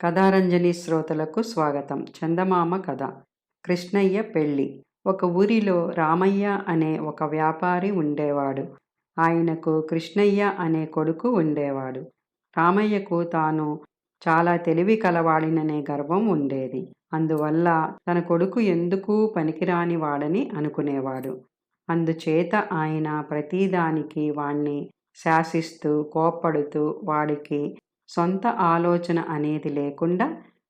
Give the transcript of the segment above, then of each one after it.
కథారంజని శ్రోతలకు స్వాగతం. చందమామ కథ. కృష్ణయ్య పెళ్ళి. ఒక ఊరిలో రామయ్య అనే ఒక వ్యాపారి ఉండేవాడు. ఆయనకు కృష్ణయ్య అనే కొడుకు ఉండేవాడు. రామయ్యకు తాను చాలా తెలివి కలవాడిననే గర్వం ఉండేది. అందువల్ల తన కొడుకు ఎందుకూ పనికిరాని వాడని అనుకునేవాడు. అందుచేత ఆయన ప్రతిదానికి వాణ్ణి శాసిస్తూ కోప్పడుతూ వాడికి సొంత ఆలోచన అనేది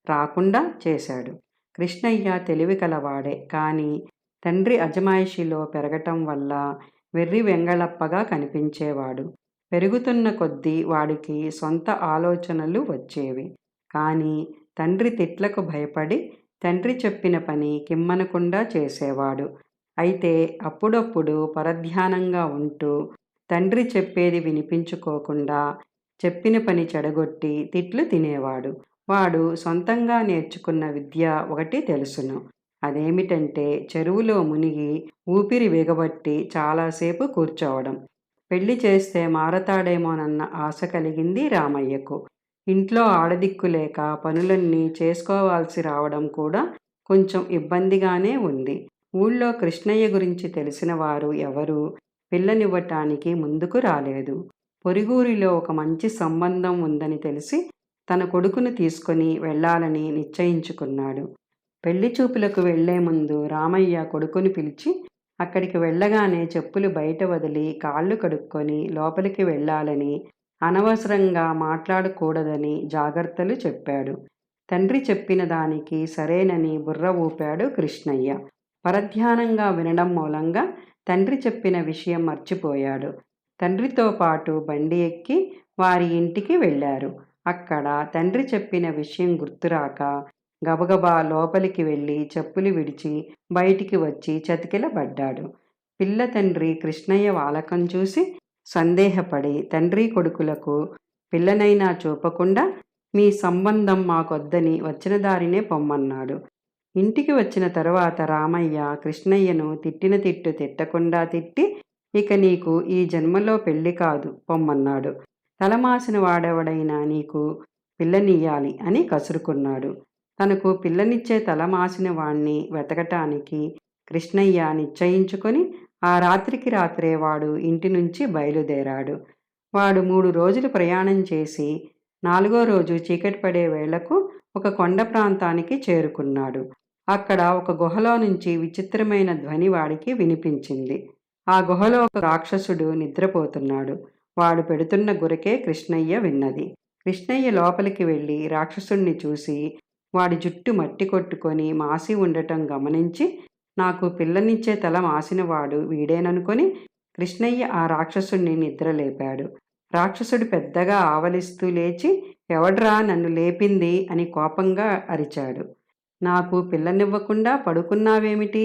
రాకుండా చేశాడు. కృష్ణయ్య తెలివి కలవాడే, కానీ తండ్రి అజమాయిషీలో పెరగటం వల్ల వెర్రి వెంగళప్పగా కనిపించేవాడు. పెరుగుతున్న కొద్దీ వాడికి సొంత ఆలోచనలు వచ్చేవి. కానీ తండ్రి తిట్లకు భయపడి తండ్రి చెప్పిన పని కిమ్మనకుండా చేసేవాడు. అయితే అప్పుడప్పుడు పరధ్యానంగా ఉంటూ తండ్రి చెప్పేది వినిపించుకోకుండా చెప్పిన పని చెడగొట్టి తిట్లు తినేవాడు. వాడు సొంతంగా నేర్చుకున్న విద్య ఒకటి తెలుసును. అదేమిటంటే చెరువులో మునిగి ఊపిరి బిగబట్టి చాలాసేపు కూర్చోవడం. పెళ్లి చేస్తే మారతాడేమోనన్న ఆశ కలిగింది రామయ్యకు. ఇంట్లో ఆడదిక్కులేక పనులన్నీ చేసుకోవాల్సి రావడం కూడా కొంచెం ఇబ్బందిగానే ఉంది. ఊళ్ళో కృష్ణయ్య గురించి తెలిసిన వారు ఎవరూ పిల్లనివ్వటానికి ముందుకు రాలేదు. పొరుగురిలో ఒక మంచి సంబంధం ఉందని తెలిసి తన కొడుకును తీసుకొని వెళ్ళాలని నిశ్చయించుకున్నాడు. పెళ్లి చూపులకు వెళ్లే ముందు రామయ్య కొడుకుని పిలిచి అక్కడికి వెళ్ళగానే చెప్పులు బయట వదిలి కాళ్ళు కడుక్కొని లోపలికి వెళ్ళాలని, అనవసరంగా మాట్లాడకూడదని జాగ్రత్తలు చెప్పాడు. తండ్రి చెప్పిన దానికి సరేనని బుర్ర ఊపాడు కృష్ణయ్య. పరధ్యానంగా వినడం మూలంగా తండ్రి చెప్పిన విషయం మర్చిపోయాడు. తండ్రితో పాటు బండి ఎక్కి వారి ఇంటికి వెళ్ళారు. అక్కడ తండ్రి చెప్పిన విషయం గుర్తురాక గబగబా లోపలికి వెళ్ళి చెప్పులు విడిచి బయటికి వచ్చి చతికిలబడ్డాడు. పిల్ల తండ్రి కృష్ణయ్య వాలకం చూసి సందేహపడి తండ్రి కొడుకులకు పిల్లనైనా చూపకుండా మీ సంబంధం మాకొద్దని వచ్చిన దారినే పొమ్మన్నాడు. ఇంటికి వచ్చిన తరువాత రామయ్య కృష్ణయ్యను తిట్టిన తిట్టు తిట్టకుండా తిట్టి, ఇక నీకు ఈ జన్మలో పెళ్లి కాదు పొమ్మన్నాడు. తలమాసిన వాడెవడైనా నీకు పిల్లనియ్యాలి అని కసురుకున్నాడు. తనకు పిల్లనిచ్చే తలమాసిన వాణ్ణి వెతకటానికి కృష్ణయ్య నిశ్చయించుకొని ఆ రాత్రికి రాత్రే వాడు ఇంటి నుంచి బయలుదేరాడు. వాడు 3 రోజులు ప్రయాణం చేసి 4వ రోజు చీకటి పడే వేళకు ఒక కొండ ప్రాంతానికి చేరుకున్నాడు. అక్కడ ఒక గుహలో నుంచి విచిత్రమైన ధ్వని వాడికి వినిపించింది. ఆ గుహలో ఒక రాక్షసుడు నిద్రపోతున్నాడు. వాడు పెడుతున్న గురకే కృష్ణయ్య విన్నది. కృష్ణయ్య లోపలికి వెళ్ళి రాక్షసుణ్ణి చూసి వాడి జుట్టు మట్టి కొట్టుకొని మాసి ఉండటం గమనించి, నాకు పిల్లనిచ్చే తల మాసినవాడు వీడేననుకొని కృష్ణయ్య ఆ రాక్షసుణ్ణి నిద్రలేపాడు. రాక్షసుడు పెద్దగా ఆవలిస్తూ లేచి, ఎవడ్రా నన్ను లేపింది అని కోపంగా అరిచాడు. నాకు పిల్లనివ్వకుండా పడుకున్నావేమిటి?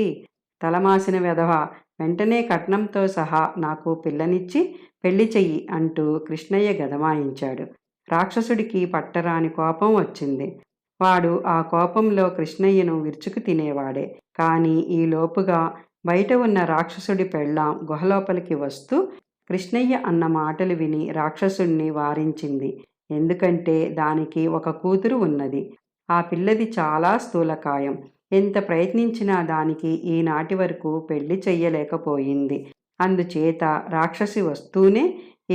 తలమాసిన వెధవ, వెంటనే కట్నంతో సహా నాకు పిల్లనిచ్చి పెళ్లి చెయ్యి అంటూ కృష్ణయ్య గదమాయించాడు. రాక్షసుడికి పట్టరాని కోపం వచ్చింది. వాడు ఆ కోపంలో కృష్ణయ్యను విరుచుకు తినేవాడే. కానీ ఈలోపుగా బయట ఉన్న రాక్షసుడి పెళ్ళాం గుహలోపలికి వస్తూ కృష్ణయ్య అన్న మాటలు విని రాక్షసుణ్ణి వారించింది. ఎందుకంటే దానికి ఒక కూతురు ఉన్నది. ఆ పిల్లది చాలా స్థూలకాయం. ఎంత ప్రయత్నించినా దానికి ఈనాటి వరకు పెళ్లి చెయ్యలేకపోయింది. అందుచేత రాక్షసి వస్తూనే,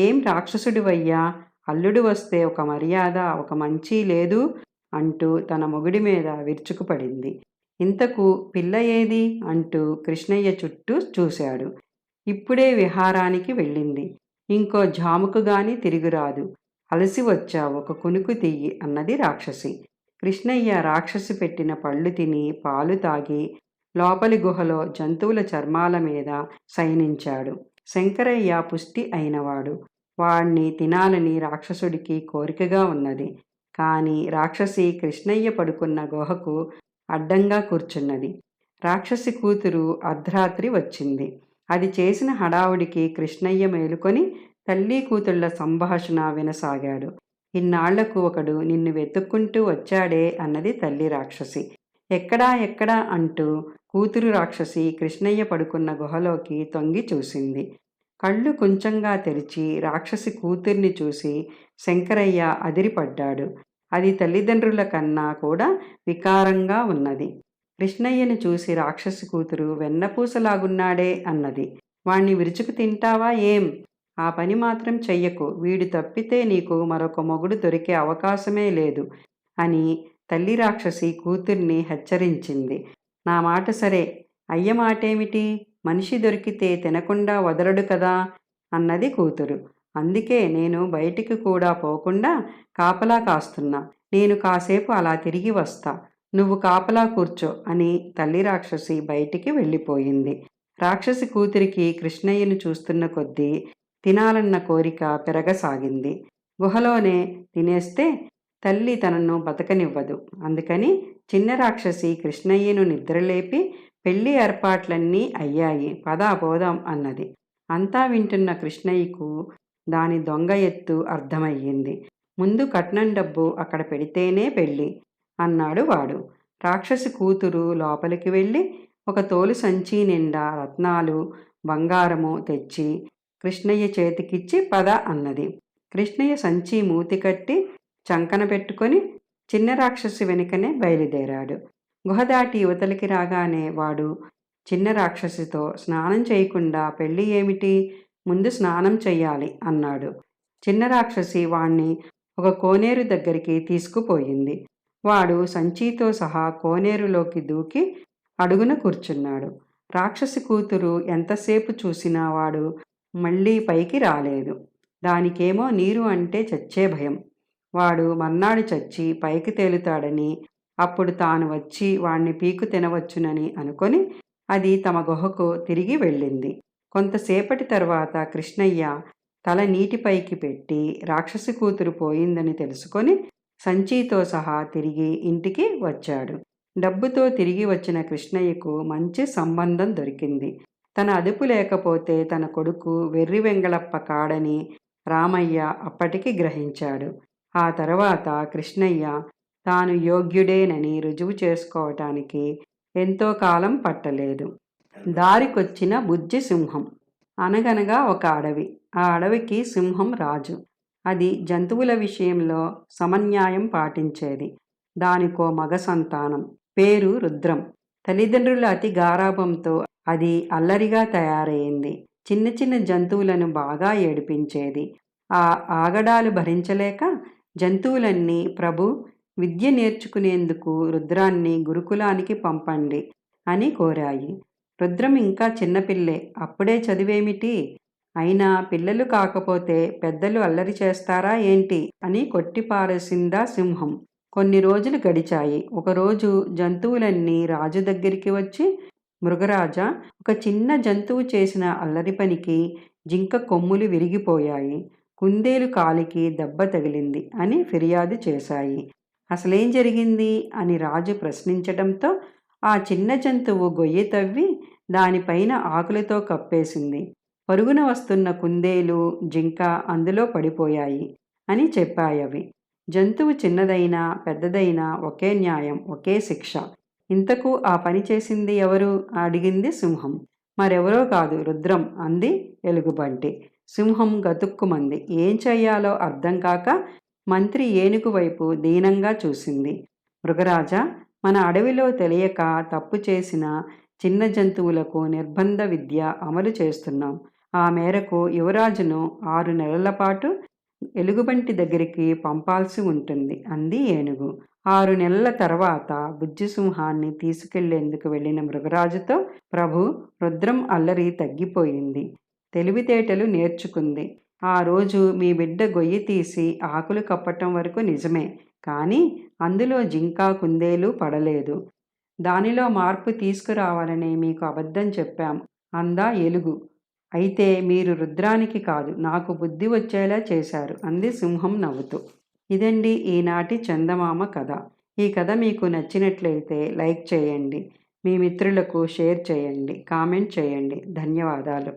ఏం రాక్షసుడివయ్యా, అల్లుడు వస్తే ఒక మర్యాద ఒక మంచి లేదు అంటూ తన మొగుడి మీద విరుచుకుపడింది. ఇంతకు పిల్ల ఏది అంటూ కృష్ణయ్య చుట్టూ చూశాడు. ఇప్పుడే విహారానికి వెళ్ళింది. ఇంకో జాముకుగాని తిరిగిరాదు. అలసి వచ్చావు, ఒక కునుకు తియ్యి అన్నది రాక్షసి. కృష్ణయ్య రాక్షసి పెట్టిన పళ్ళు తిని పాలు తాగి లోపలి గుహలో జంతువుల చర్మాల మీద శయనించాడు. శంకరయ్య పుష్టి అయినవాడు. వాణ్ణి తినాలని రాక్షసుడికి కోరికగా ఉన్నది. కానీ రాక్షసి కృష్ణయ్య పడుకున్న గుహకు అడ్డంగా కూర్చున్నది. రాక్షసి కూతురు అర్ధరాత్రి వచ్చింది. అది చేసిన హడావుడికి కృష్ణయ్య మేలుకొని తల్లి కూతుళ్ల సంభాషణ వినసాగాడు. ఇన్నాళ్లకు ఒకడు నిన్ను వెతుక్కుంటూ వచ్చాడే అన్నది తల్లి రాక్షసి. ఎక్కడా ఎక్కడా అంటూ కూతురు రాక్షసి కృష్ణయ్య పడుకున్న గుహలోకి తొంగి చూసింది. కళ్ళు కొంచెంగా తెరిచి రాక్షసి కూతుర్ని చూసి శంకరయ్య అదిరిపడ్డాడు. అది తల్లిదండ్రుల కన్నా కూడా వికారంగా ఉన్నది. కృష్ణయ్యను చూసి రాక్షసి కూతురు వెన్నపూసలాగున్నాడే అన్నది. వాణ్ణి విరుచుకు తింటావా ఏం? ఆ పని మాత్రం చెయ్యకు. వీడు తప్పితే నీకు మరొక మొగుడు దొరికే అవకాశమే లేదు అని తల్లి రాక్షసి కూతుర్ని హెచ్చరించింది. నా మాట సరే, అయ్య మాటేమిటి? మనిషి దొరికితే తినకుండా వదలడు కదా అన్నది కూతురు. అందుకే నేను బయటికి కూడా పోకుండా కాపలా కాస్తున్నా. నేను కాసేపు అలా తిరిగి వస్తా. నువ్వు కాపలా కూర్చో అని తల్లి రాక్షసి బయటికి వెళ్ళిపోయింది. రాక్షసి కూతురికి కృష్ణయ్యను చూస్తున్న కొద్దీ తినాలన్న కోరిక పెరగసాగింది. గుహలోనే తినేస్తే తల్లి తనను బతకనివ్వదు. అందుకని చిన్న రాక్షసి కృష్ణయ్యను నిద్రలేపి పెళ్లి ఏర్పాట్లన్నీ అయ్యాయి, పదా పోదాం అన్నది. అంతా వింటున్న కృష్ణయ్యకు దాని దొంగ ఎత్తు అర్థమయ్యింది. ముందు కట్నం డబ్బు అక్కడ పెడితేనే పెళ్ళి అన్నాడు వాడు. రాక్షసి కూతురు లోపలికి వెళ్ళి ఒక తోలు సంచి నిండా రత్నాలు బంగారము తెచ్చి కృష్ణయ్య చేతికిచ్చి పద అన్నది. కృష్ణయ్య సంచి మూతి కట్టి చంకన పెట్టుకొని చిన్న రాక్షసి వెనుకనే బయలుదేరాడు. గుహ దాటి యువతలికి రాగానే వాడు చిన్న రాక్షసితో స్నానం చేయకుండా పెళ్ళి ఏమిటి, ముందు స్నానం చెయ్యాలి అన్నాడు. చిన్న రాక్షసి వాణ్ణి ఒక కోనేరు దగ్గరికి తీసుకుపోయింది. వాడు సంచితో సహా కోనేరులోకి దూకి అడుగున కూర్చున్నాడు. రాక్షసి కూతురు ఎంతసేపు చూసినా వాడు మళ్ళీ పైకి రాలేదు. దానికేమో నీరు అంటే చచ్చే భయం. వాడు మర్నాడు చచ్చి పైకి తేలుతాడని, అప్పుడు తాను వచ్చి వాణ్ణి పీకు తినవచ్చునని అనుకొని అది తమ గుహకు తిరిగి వెళ్ళింది. కొంతసేపటి తర్వాత కృష్ణయ్య తల నీటిపైకి పెట్టి రాక్షసి కూతురు పోయిందని తెలుసుకొని సంచితో సహా తిరిగి ఇంటికి వచ్చాడు. డబ్బుతో తిరిగి వచ్చిన కృష్ణయ్యకు మంచి సంబంధం దొరికింది. తన అదుపు లేకపోతే తన కొడుకు వెర్రి వెంగళప్ప కాడని రామయ్య అప్పటికి గ్రహించాడు. ఆ తర్వాత కృష్ణయ్య తాను యోగ్యుడేనని రుజువు చేసుకోవటానికి ఎంతో కాలం పట్టలేదు. దారికొచ్చిన బుజ్జి సింహం. అనగనగా ఒక అడవి. ఆ అడవికి సింహం రాజు. అది జంతువుల విషయంలో సమన్యాయం పాటించేది. దానికో మగ సంతానం, పేరు రుద్రం. తల్లిదండ్రుల అతి గారాబంతో అది అల్లరిగా తయారైంది. చిన్న చిన్న జంతువులను బాగా ఏడిపించేది. ఆ ఆగడాలు భరించలేక జంతువులన్నీ ప్రభు, విద్య నేర్చుకునేందుకు రుద్రాన్ని గురుకులానికి పంపండి అని కోరాయి. రుద్రం ఇంకా చిన్నపిల్లే, అప్పుడే చదివేమిటి? అయినా పిల్లలు కాకపోతే పెద్దలు అల్లరి చేస్తారా ఏంటి అని కొట్టిపారేసిందా సింహం. కొన్ని రోజులు గడిచాయి. ఒకరోజు జంతువులన్నీ రాజు దగ్గరికి వచ్చి, మృగరాజా, ఒక చిన్న జంతువు చేసిన అల్లరి పనికి జింక కొమ్ములు విరిగిపోయాయి, కుందేలు కాలికి దెబ్బ తగిలింది అని ఫిర్యాదు చేశాయి. అసలేం జరిగింది అని రాజు ప్రశ్నించడంతో ఆ చిన్న జంతువు గొయ్యి తవ్వి దానిపైన ఆకులతో కప్పేసింది. పరుగున వస్తున్న కుందేలు, జింక అందులో పడిపోయాయి అని చెప్పాయవి. జంతువు చిన్నదైనా పెద్దదైనా ఒకే న్యాయం, ఒకే శిక్ష. ఇంతకు ఆ పని చేసింది ఎవరు అడిగింది సింహం. మరెవరో కాదు, రుద్రం అంది ఎలుగుబంటి. సింహం గతుక్కుమంది. ఏం చెయ్యాలో అర్థం కాక మంత్రి ఏనుగు వైపు దీనంగా చూసింది. మృగరాజా, మన అడవిలో తెలియక తప్పు చేసిన చిన్న జంతువులకు నిర్బంధ విద్య అమలు చేస్తున్నాం. ఆ మేరకు యువరాజును 6 నెలల పాటు ఎలుగుబంటి దగ్గరికి పంపాల్సి ఉంటుంది అంది ఏనుగు. 6 నెలల తర్వాత బుజ్జిసింహాన్ని తీసుకెళ్లేందుకు వెళ్ళిన మృగరాజుతో, ప్రభు, రుద్రం అల్లరి తగ్గిపోయింది, తెలివితేటలు నేర్చుకుంది. ఆ రోజు మీ బిడ్డ గొయ్యి తీసి ఆకులు కప్పటం వరకు నిజమే, కానీ అందులో జింక, కుందేలు పడలేదు. దానిలో మార్పు తీసుకురావాలని మీకు అబద్ధం చెప్పాం అందా ఎలుగు. అయితే మీరు రుద్రానికి కాదు, నాకు బుద్ధి వచ్చేలా చేశారు అంది సింహం నవ్వుతూ. ఇదండి ఈనాటి చందమామ కథ. ఈ కథ మీకు నచ్చినట్లయితే లైక్ చేయండి, మీ మిత్రులకు షేర్ చేయండి, కామెంట్ చేయండి. ధన్యవాదాలు.